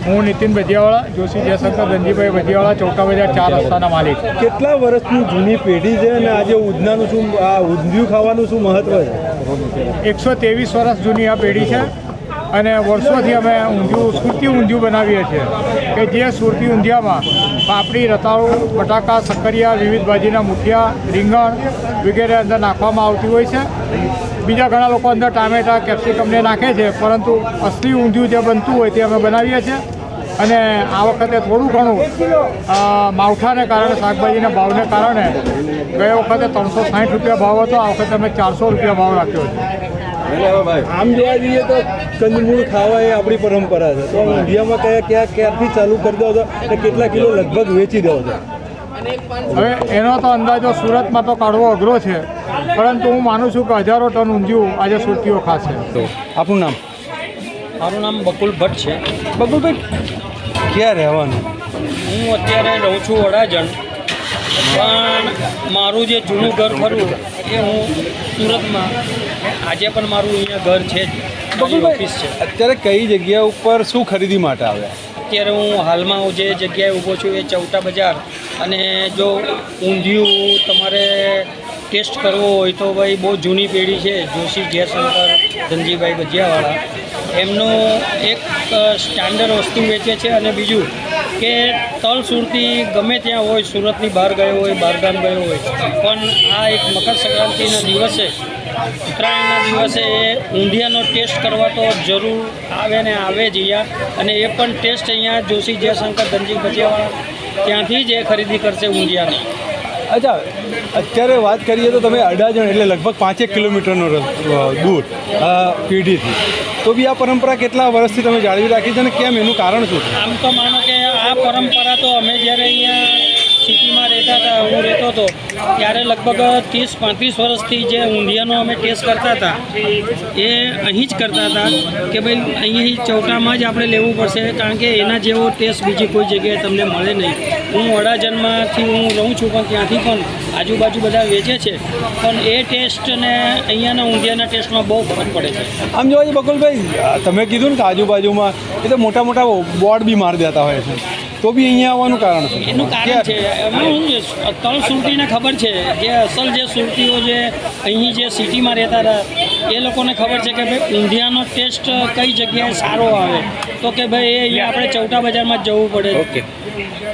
હું નીતિન ભજીયાવાળા, જોશી જયશંકર ધનજીભાઈ ભજીયાવાળા, ચૌટા બજાર 4 રસ્તાના માલિક. કેટલા વર્ષની જૂની પેઢી છે અને આજે ઉધનાનું શું ઊંધિયું ખાવાનું શું મહત્વ છે? 123 વર્ષ જૂની આ પેઢી છે અને વર્ષોથી અમે સુરતી ઊંધિયું બનાવીએ છીએ કે જે સુરતી ઊંધિયામાં પાપડી, રતાળું, બટાકા, શક્કરિયા, વિવિધ ભાજીના મુઠિયા, રીંગણ વગેરે અંદર નાખવામાં આવતી હોય છે. બીજા ઘણા લોકો અંદર ટામેટા, કેપ્સિકમને નાખે છે, પરંતુ અસલી ઊંધિયું જે બનતું હોય તે અમે બનાવીએ છીએ. અને આ વખતે થોડું ઘણું માવઠાને કારણે, શાકભાજીના ભાવને કારણે ગયા વખતે 360 રૂપિયા ભાવ હતો, આ વખતે અમે 400 રૂપિયા ભાવ રાખ્યો છે. આમ જોવા જઈએ તો કંદમૂળ ખાવા એ આપણી પરંપરા છે, તો ઊંધિયામાં ક્યારથી ચાલુ કરી દો છો અને કેટલા કિલો લગભગ વેચી દો છો? હવે એનો તો અંદાજો સુરતમાં તો કાઢવો અઘરો છે, પરંતુ હું માનું છું કે હજારો ટન ઊંધિયું આજે સુરતીઓ ખાશે. આપનું નામ? મારું નામ બકુલ ભટ્ટ છે. બકુલભાઈ, ક્યાં રહેવાનું? હું અત્યારે રહું છું વડાજણ, પણ મારું જે જૂનું ઘર ખરું એ હું સુરતમાં, આજે પણ મારું અહીંયા ઘર છે જ, મારી ઓફિસ છે. અત્યારે કઈ જગ્યા ઉપર શું ખરીદી માટે આવ્યા? અત્યારે હું હાલમાં જે જગ્યાએ ઊભો છું એ ચૌટા બજાર, અને જો ઊંધિયું તમારે ટેસ્ટ કરવો હોય તો ભાઈ બહુ જૂની પેઢી છે, જોશી જયશંકર ધનજીભાઈ ભજીયાવાળા, એમનું એક સ્ટાન્ડર્ડ વસ્તુ વેચે છે. અને બીજું કે તલ સુરતી ગમે ત્યાં હોય, સુરતની બહાર ગયો હોય, બહારગામ ગયો હોય, પણ આ એક મકર સંક્રાંતિના દિવસે, ઉત્તરાયણના દિવસે એ ઊંધિયાનો ટેસ્ટ કરવા તો જરૂર આવે ને આવે જ અહીંયા. અને એ પણ ટેસ્ટ અહીંયા જોશી જયશંકર ધનજી ભજીયાવાળા ત્યાંથી જ એ ખરીદી કરશે ઊંધિયાની. અચ્છા, અત્યારે વાત કરીએ તો તમે અડાજણ એટલે લગભગ 5 કિલોમીટરનો દૂર પેઢીથી, તો બી આ પરંપરા કેટલા વર્ષથી તમે જાળવી રાખી છે અને કેમ, એનું કારણ શું છે? આમ તો માનો કે આ પરંપરા તો અમે જ્યારે અહીંયા સિટીમાં રહેતા હતા, હું રહેતો હતો ત્યારે લગભગ 30-35 વર્ષથી જે ઊંધિયાનો અમે ટેસ્ટ કરતા હતા એ અહીં જ કરતા હતા કે ભાઈ અહીં ચૌટામાં જ આપણે લેવું પડશે, કારણ કે એના જેવો ટેસ્ટ બીજી કોઈ જગ્યાએ તમને મળે નહીં. હું વડાજનમાંથી હું રહું છું, પણ ત્યાંથી પણ આજુબાજુ બધા વેચે છે, પણ એ ટેસ્ટ ને અહીંયાના ઊંધિયાના ટેસ્ટમાં બહુ ફરક પડે છે. આમ જોવા જઈએ બકુલભાઈ, તમે કીધું ને કે આજુબાજુમાં એ તો મોટા મોટા બોર્ડ બી મારી દેતા હોય છે, તો બી અહીંયા આવવાનું કારણ છે? એનું કારણ છે તળ સુરતીને ખબર છે, જે અસલ જે સુરતીઓ જે અહીં જે સિટીમાં રહેતા હતા એ લોકોને ખબર છે કે ભાઈ ઊંધિયાનો ટેસ્ટ કઈ જગ્યાએ સારો આવે, તો કે ભાઈ એ અહીંયા આપણે ચૌટા બજારમાં જ જવું પડે. ઓકે.